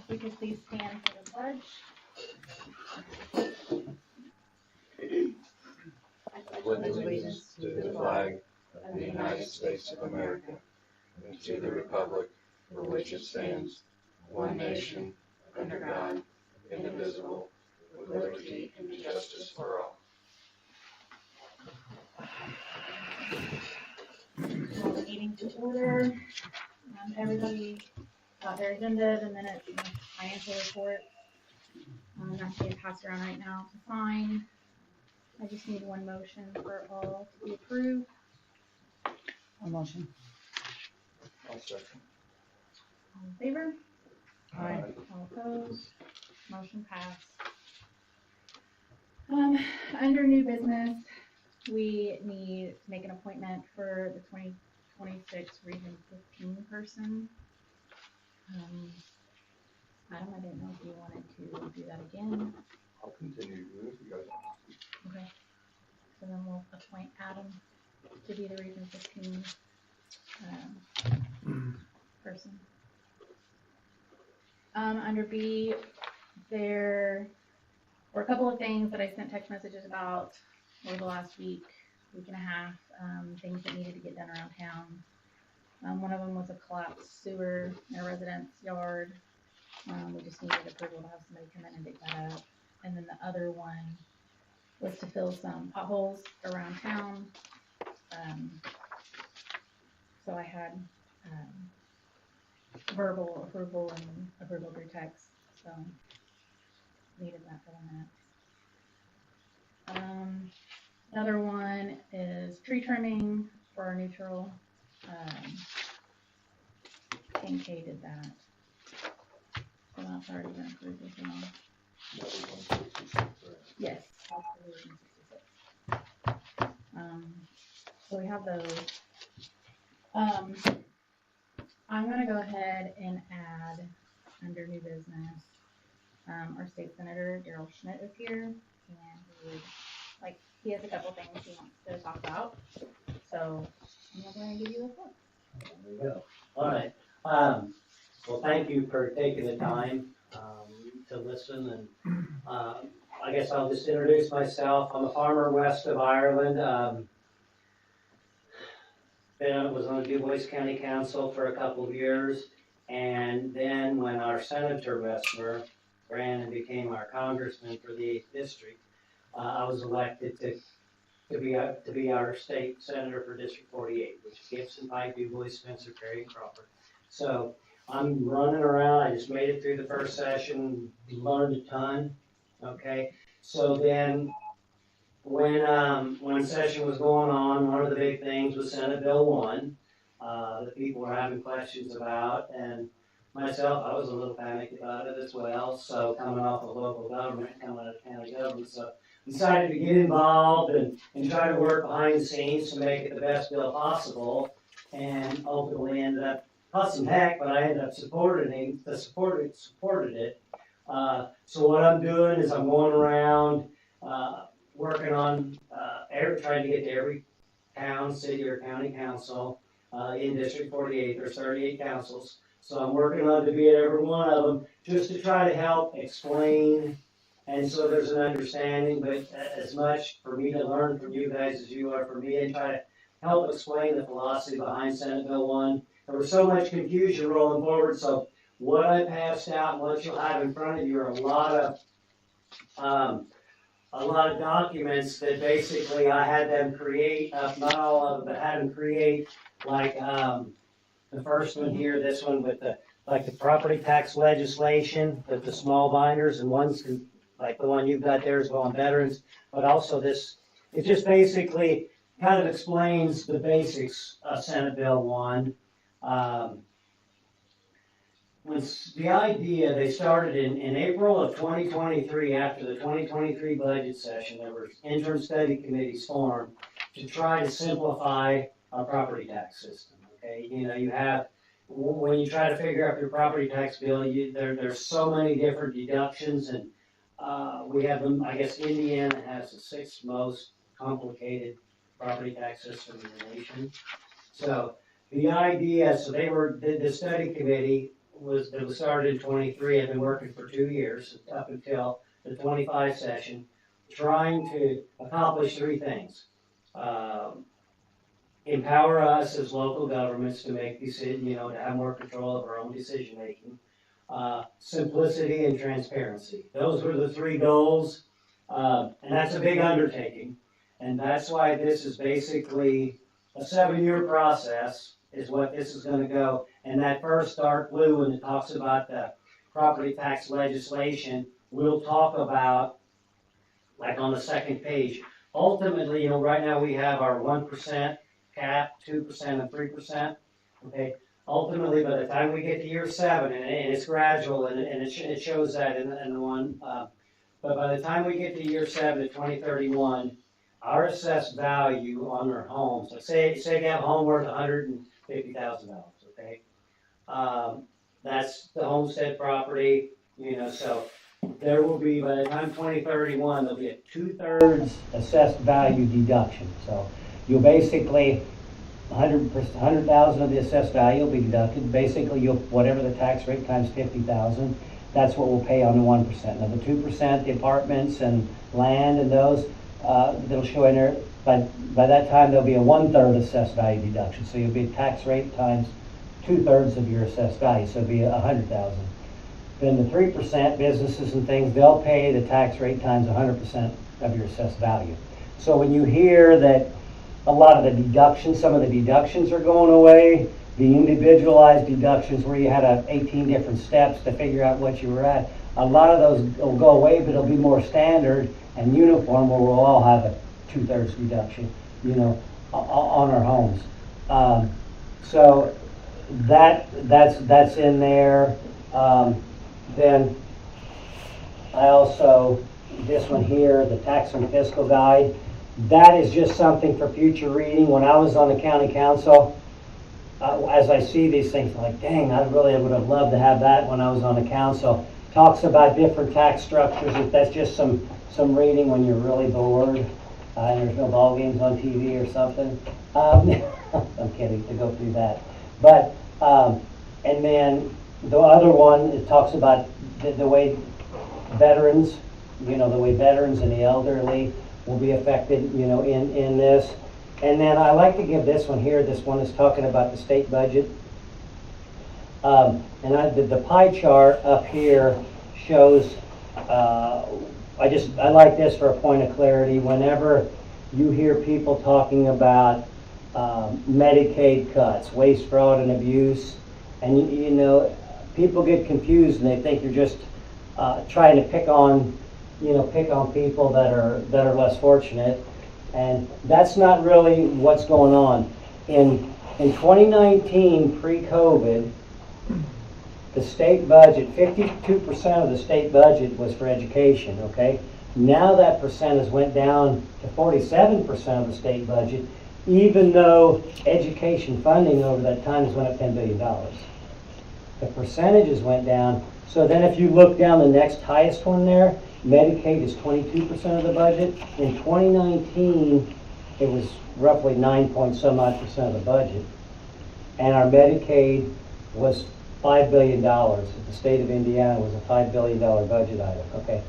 If we could please stand for the pledge. I pledge allegiance to the flag of the United States of America and to the republic for which it stands, one nation, under God, indivisible, with liberty and justice for all. Call the meeting to order. Everybody got their agenda, the minutes, and the financial report. That's being passed around right now to sign. I just need one motion for all to be approved. A motion. I'll second. All in favor? Aye. All opposed? Motion passed. Under new business, we need to make an appointment for the 2026 Region 15 person. Adam, I didn't know if you wanted to do that again. I'll continue to do it if you guys want. Okay. So then we'll appoint Adam to be the Region 15 person. Under B, there were a couple of things that I sent text messages about over the last week and a half, things that needed to get done around town. One of them was a collapsed sewer in a resident's yard. We just needed approval to have somebody come in and dig that up. And then the other one was to fill some potholes around town. So I had verbal approval and approval through text, so needed that for the minutes. Another one is tree trimming for our neutral. K did that. So that's already been approved as well. That was 166, right? Yes. Resolution 66. So we have those. I'm gonna go ahead and add under new business, our state senator, Daryl Schmidt is here, and he has a couple things he wants to talk about. So I'm gonna go ahead and give you a quote. There we go. All right. Well, thank you for taking the time to listen. And I guess I'll just introduce myself. I'm a farmer west of Ireland. Was on the DuBois County Council for a couple of years. And then when our Senator Westmer ran and became our congressman for the 8th District, I was elected to be our state senator for District 48, which is Gibson, Pike, DuBois, Spencer, Perry, and Crawford. So I'm running around. I just made it through the first session, learned a ton. Okay, so then when session was going on, one of the big things was Senate Bill 1 that people were having questions about, and myself, I was a little panicked about it as well. So coming off of local government, coming out of county government, so decided to get involved and try to work behind the scenes to make it the best bill possible, and ultimately ended up costing heck, but I ended up supported it. So what I'm doing is I'm going around working on trying to get to every town, city, or county council in District 48. There's 38 councils, so I'm working on to be at every one of them just to try to help explain. And so there's an understanding, but as much for me to learn from you guys as you are for me, and try to help explain the philosophy behind Senate Bill 1. There was so much confusion rolling forward, so what I passed out and what you'll have in front of you are a lot of documents that basically I had them create, not all of them, but had them create, like the first one here, this one with the property tax legislation with the small binders, and one's like the one you've got there is on veterans, but also this, it just basically kind of explains the basics of Senate Bill 1. Was the idea, they started in April of 2023, after the 2023 budget session. There were interim study committees formed to try to simplify our property tax system. Okay, you know, you have, when you try to figure out your property tax bill, there's so many different deductions, and we have them. I guess Indiana has the 6th most complicated property tax system in the nation. So the idea, so the study committee that was started in 23. I've been working for 2 years up until the 25 session, trying to accomplish 3 things. Empower us as local governments to make decisions, to have more control of our own decision making. Simplicity and transparency. Those were the 3 goals, and that's a big undertaking. And that's why this is basically a 7-year process is what this is going to go. And that first dark blue, when it talks about the property tax legislation, we'll talk about, like on the second page. Ultimately, right now we have our 1% cap, 2% and 3%. Okay. Ultimately, by the time we get to year 7, and it's gradual, and it shows that in the one, but by the time we get to year 7 to 2031, our assessed value on our homes, like say they have a home worth $150,000, okay? That's the homestead property, so there will be, by the time 2031, there'll be a 2/3 assessed value deduction. So you'll basically, 100,000 of the assessed value will be deducted. Basically, whatever the tax rate times 50,000, that's what we'll pay on the 1%. Now the 2%, the apartments and land and those, that'll show in there. By that time, there'll be a 1/3 assessed value deduction. So you'll be tax rate times 2/3 of your assessed value. So it'll be 100,000. Then the 3% businesses and things, they'll pay the tax rate times 100% of your assessed value. So when you hear that a lot of the deductions, some of the deductions are going away, the individualized deductions where you had 18 different steps to figure out what you were at, a lot of those will go away, but it'll be more standard and uniform where we'll all have a 2/3 deduction, on our homes. So that's in there. Then I also, this one here, the tax and fiscal guide, that is just something for future reading. When I was on the county council, as I see these things, I'm like, dang, I really would have loved to have that when I was on the council. Talks about different tax structures. If that's just some reading when you're really bored and there's no ball games on TV or something. I'm kidding, to go through that. But, and then the other one, it talks about the way veterans, the way veterans and the elderly will be affected, in this. And then I like to give this one here. This one is talking about the state budget. And the pie chart up here shows, I like this for a point of clarity. Whenever you hear people talking about Medicaid cuts, waste, fraud, and abuse, and people get confused and they think you're just trying to pick on people that are less fortunate, and that's not really what's going on. In 2019, pre-COVID, the state budget, 52% of the state budget was for education, okay? Now that percentage went down to 47% of the state budget, even though education funding over that time has went up $10 billion. The percentages went down. So then if you look down the next highest one there, Medicaid is 22% of the budget. In 2019, it was roughly 9-point-some-odd% of the budget. And our Medicaid was $5 billion. The state of Indiana was a $5 billion budget item, okay?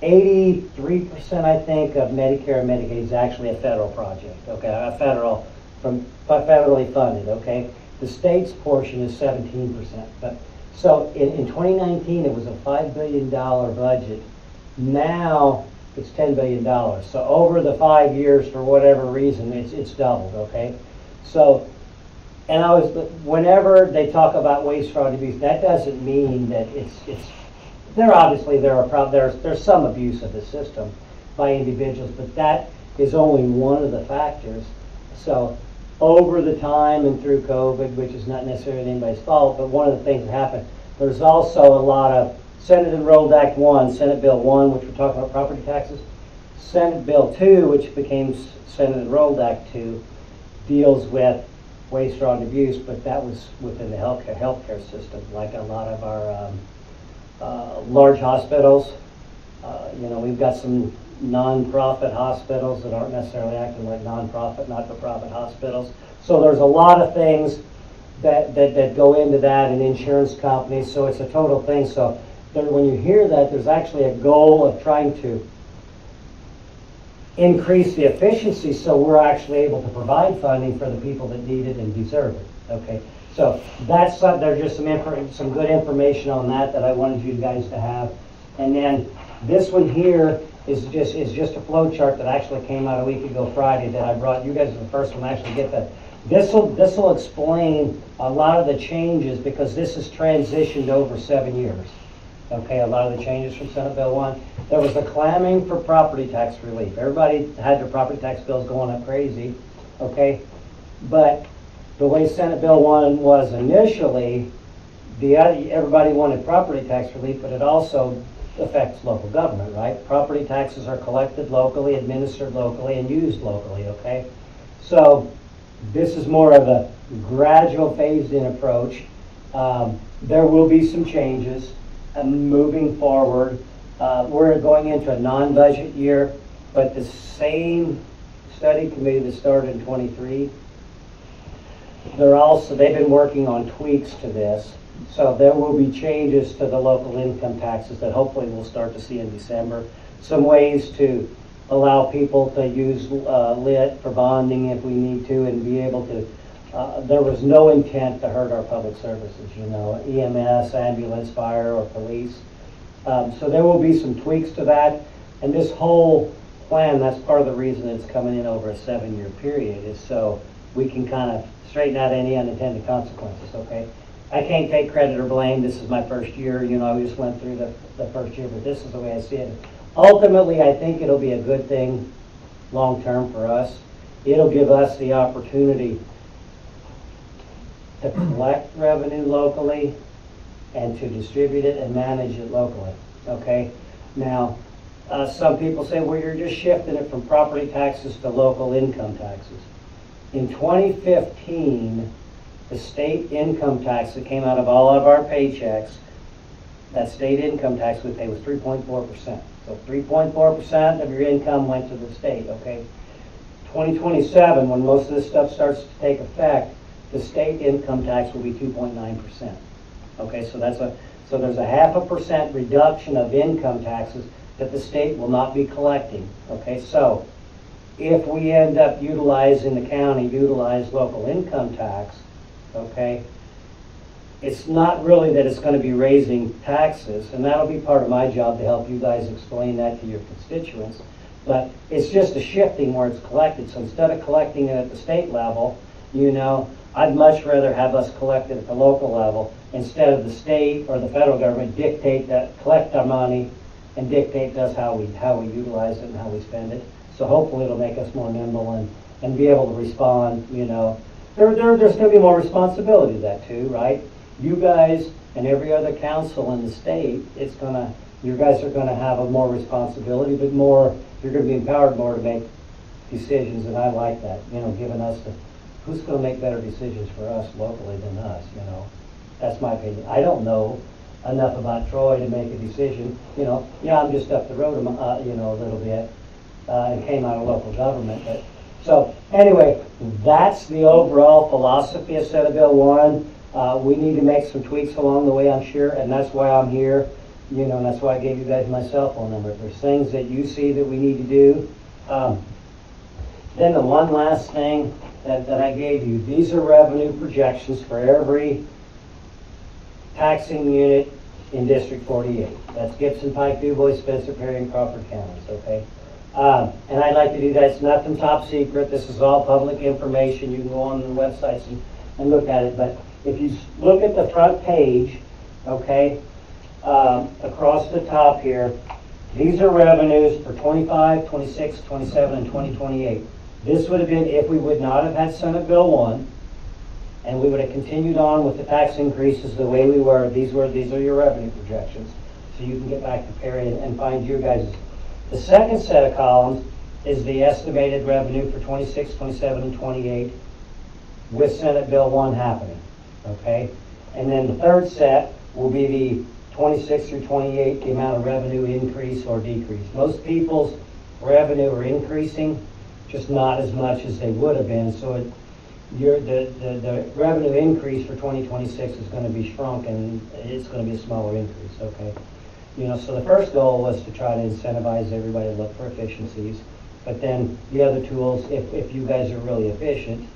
83%, I think, of Medicare and Medicaid is actually a federal project, okay? Federally funded, okay? The state's portion is 17%. But so in 2019, it was a $5 billion budget. Now it's $10 billion. So over the 5 years, for whatever reason, it's doubled, okay? So, and whenever they talk about waste, fraud, abuse, that doesn't mean that there's some abuse of the system by individuals, but that is only one of the factors. So over the time and through COVID, which is not necessarily anybody's fault, but one of the things that happened, there's also a lot of Senate Enrolled Act 1, Senate Bill 1, which we're talking about property taxes. Senate Bill 2, which became Senate Enrolled Act 2, deals with waste, fraud, and abuse, but that was within the healthcare system, like a lot of our large hospitals. We've got some non-profit hospitals that aren't necessarily acting like non-profit, not-for-profit hospitals. So there's a lot of things that go into that, and insurance companies, so it's a total thing. So when you hear that, there's actually a goal of trying to increase the efficiency so we're actually able to provide funding for the people that need it and deserve it. Okay, so there's just some good information on that I wanted you guys to have. And then this one here is just a flow chart that actually came out a week ago Friday that I brought. You guys are the first one to actually get that. This will explain a lot of the changes because this is transitioned over 7 years. Okay, a lot of the changes from Senate Bill 1. There was a clamming for property tax relief. Everybody had their property tax bills going up crazy. Okay, but the way Senate Bill 1 was initially, everybody wanted property tax relief, but it also affects local government, right? Property taxes are collected locally, administered locally, and used locally, okay? So this is more of a gradual phased-in approach. There will be some changes moving forward. We're going into a non-budget year, but the same study committee that started in 23, they've been working on tweaks to this. So there will be changes to the local income taxes that hopefully we'll start to see in December. Some ways to allow people to use lit for bonding if we need to, and be able to, there was no intent to hurt our public services, EMS, ambulance, fire, or police. So there will be some tweaks to that. And this whole plan, that's part of the reason it's coming in over a 7-year period, is so we can kind of straighten out any unintended consequences, okay? I can't take credit or blame. This is my first year. I just went through the first year, but this is the way I see it. Ultimately, I think it'll be a good thing long term for us. It'll give us the opportunity to collect revenue locally and to distribute it and manage it locally, okay? Now, some people say, well, you're just shifting it from property taxes to local income taxes. In 2015, the state income tax that came out of all of our paychecks, that state income tax we pay was 3.4%. So 3.4% of your income went to the state, okay? 2027, when most of this stuff starts to take effect, the state income tax will be 2.9%. Okay, so there's a 0.5% reduction of income taxes that the state will not be collecting. Okay, so if we end up utilizing the county, utilize local income tax, okay, it's not really that it's going to be raising taxes, and that'll be part of my job to help you guys explain that to your constituents, but it's just a shifting where it's collected. So instead of collecting it at the state level, I'd much rather have us collect it at the local level instead of the state or the federal government collect our money and dictate to us how we utilize it and how we spend it. So hopefully it'll make us more nimble and be able to respond, There's going to be more responsibility to that too, right? You guys and every other council in the state, you guys are going to have a more responsibility, but you're going to be empowered more to make decisions, and I like that, giving us who's going to make better decisions for us locally than us, That's my opinion. I don't know enough about Troy to make a decision, I'm just up the road, a little bit, and came out of local government, but so anyway, that's the overall philosophy of Senate Bill 1. We need to make some tweaks along the way, I'm sure, and that's why I'm here. And that's why I gave you guys my cell phone number. If there's things that you see that we need to do. Then the one last thing that I gave you, these are revenue projections for every taxing unit in District 48. That's Gibson, Pike, DuBois, Spencer, Perry, and Crawford counties, okay? And I'd like to do that. It's nothing top secret. This is all public information. You can go on the websites and look at it. But if you look at the front page, okay, across the top here, these are revenues for 25, 26, 27, and 2028. This would have been if we would not have had Senate Bill 1, and we would have continued on with the tax increases the way we were. These are your revenue projections. So you can get back to Perry and find your guys'. The second set of columns is the estimated revenue for 26, 27, and 28 with Senate Bill 1 happening, okay? And then the third set will be the 26 through 28, the amount of revenue increase or decrease. Most people's revenue are increasing, just not as much as they would have been. So the revenue increase for 2026 is gonna be shrunk, and it's gonna be a smaller increase, okay? You know, so the first goal was to try to incentivize everybody to look for efficiencies. But then the other tools, if you guys are really efficient,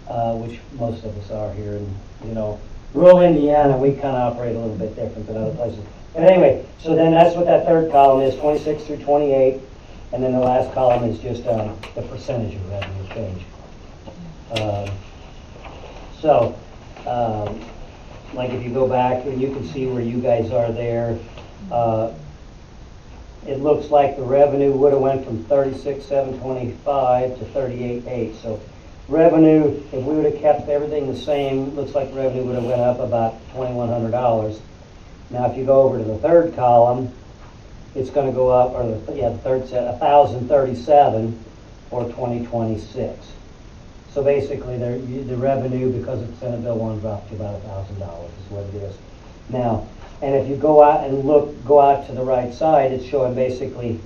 which most of us are here in, you know, rural Indiana, we kind of operate a little bit different than other places. But anyway, so then that's what that third column is, 26 through 28. And then the last column is just the percentage of revenue change. Like if you go back, and you can see where you guys are there, it looks like the revenue would have went from 36,725 to 38,8. So revenue, if we would have kept everything the same, looks like revenue would have went up about $2,100. Now, if you go over to the third column, it's going to go up, or the third set, 1,037 for 2026. So basically, the revenue, because of Senate Bill 1, dropped to about $1,000 is what it is. Now, and if you go out and go out to the right side, it's showing basically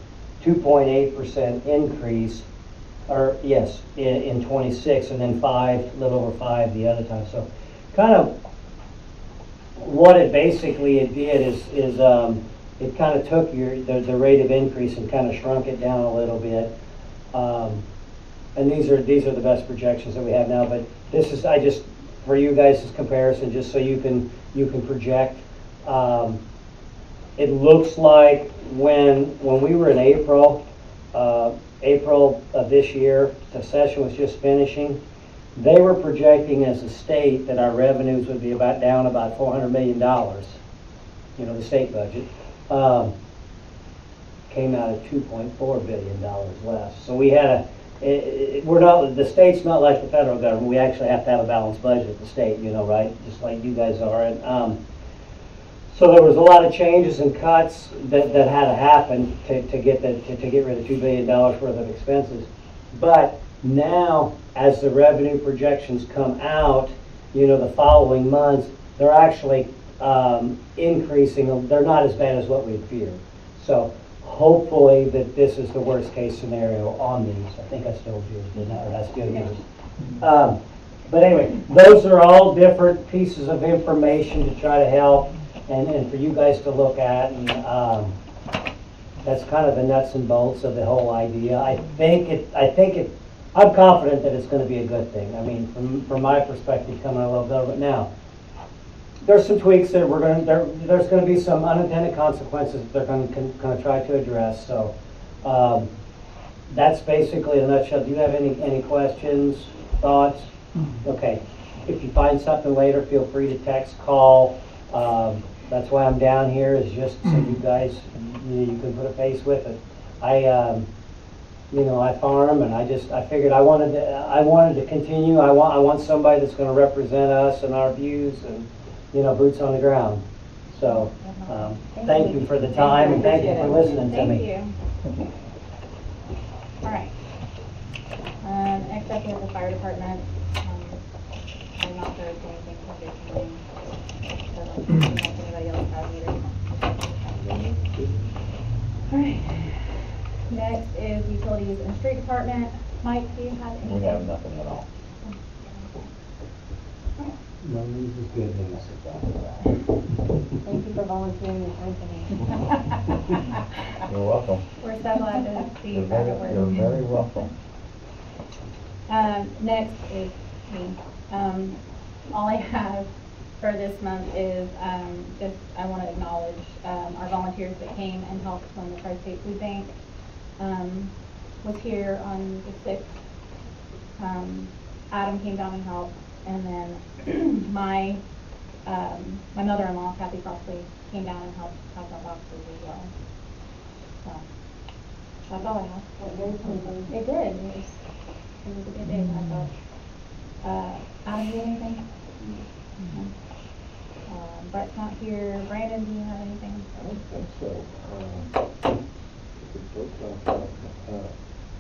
2.8% increase, or yes, in 26, and then a little over 5 the other time. So kind of what it basically did is it kind of took the rate of increase and kind of shrunk it down a little bit. And these are the best projections that we have now, but this is, for you guys' comparison, just so you can project. It looks like when we were in April of this year, the session was just finishing, they were projecting as a state that our revenues would be down about $400 million, you know, the state budget. Came out at $2.4 billion less. So we had the state's not like the federal government. We actually have to have a balanced budget at the state, you know, right? Just like you guys are. And so there was a lot of changes and cuts that had to happen to get rid of $2 billion worth of expenses. But now, as the revenue projections come out, you know, the following months, they're actually increasing. They're not as bad as what we feared. So hopefully that this is the worst case scenario on these. I think I still do, didn't I? Or that's good news. But anyway, those are all different pieces of information to try to help and for you guys to look at. And that's kind of the nuts and bolts of the whole idea. I'm confident that it's going to be a good thing. I mean, from my perspective, coming out of government now, there's some tweaks that there's going to be some unintended consequences that they're going to try to address. So that's basically in a nutshell. Do you have any questions, thoughts? Okay. If you find something later, feel free to text, call. That's why I'm down here, is just so you guys, you can put a face with it. I farm, and I figured I wanted to continue. I want somebody that's going to represent us and our views, and you know, boots on the ground. So thank you for the time, and thank you for listening to me. Thank you. All right. Next up, we have the fire department. I'm not sure if anything additionally. So, if anybody else has either. All right. Next is utilities and street department. Mike, do you have anything? We have nothing at all. No news is good news. Thank you for volunteering your time for me. You're welcome. We're so glad to see you back at work. You're very welcome. Next is me. All I have for this month is just I want to acknowledge our volunteers that came and helped when the Tri-State Food Bank was here on the 6th. Adam came down and helped, and then my mother-in-law, Kathy Crossley, came down and helped pass out boxes as well. So that's all I have. It did. It was a good day, I thought. Adam, do you have anything? No. Brett's not here. Brandon, do you have anything? I don't think so.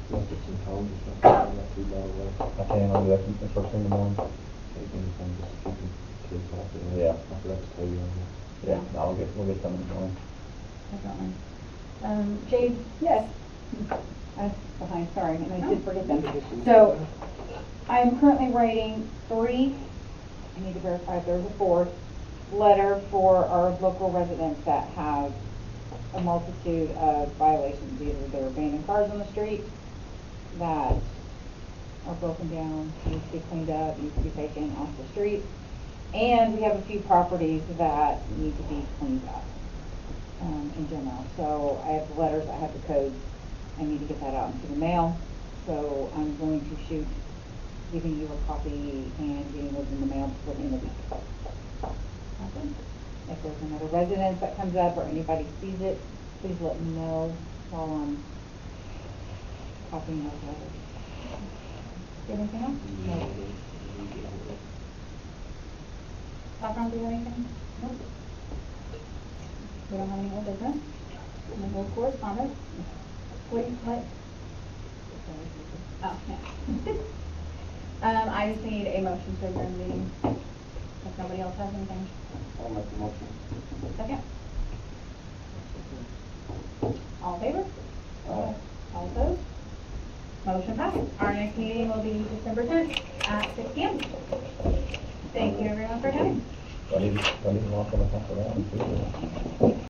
Look at some cones or something, not too bad away. Okay, and I'll do that first thing in the morning. Take anything, just keep the kids off it. Yeah. I forgot to tell you on that. Yeah, we'll get some in the morning. Definitely. Jade? Yes. I was behind, sorry, and I did forget them. So, I am currently writing 3, I need to verify if there's a 4th, letter for our local residents that have a multitude of violations. Either they're abandoned cars on the street that are broken down, need to be cleaned up, need to be taken off the street. And we have a few properties that need to be cleaned up, in general. So I have the letters, I have the codes, I need to get that out into the mail. So I'm going to shoot, giving you a copy and getting those in the mail before the end of the week. Okay. If there's another residence that comes up or anybody sees it, please let me know while I'm copying those letters. Anything else? No. Background, do you have anything? No. We don't have any more business? No more correspondence? What? Oh, yeah. I just need a motion to adjourn the meeting. If nobody else has anything. I'll make the motion. Second? All in favor? Aye. All opposed? Motion passed. Our next meeting will be December 10th at 6 p.m. Thank you everyone for coming. I need to walk on the top of that one too.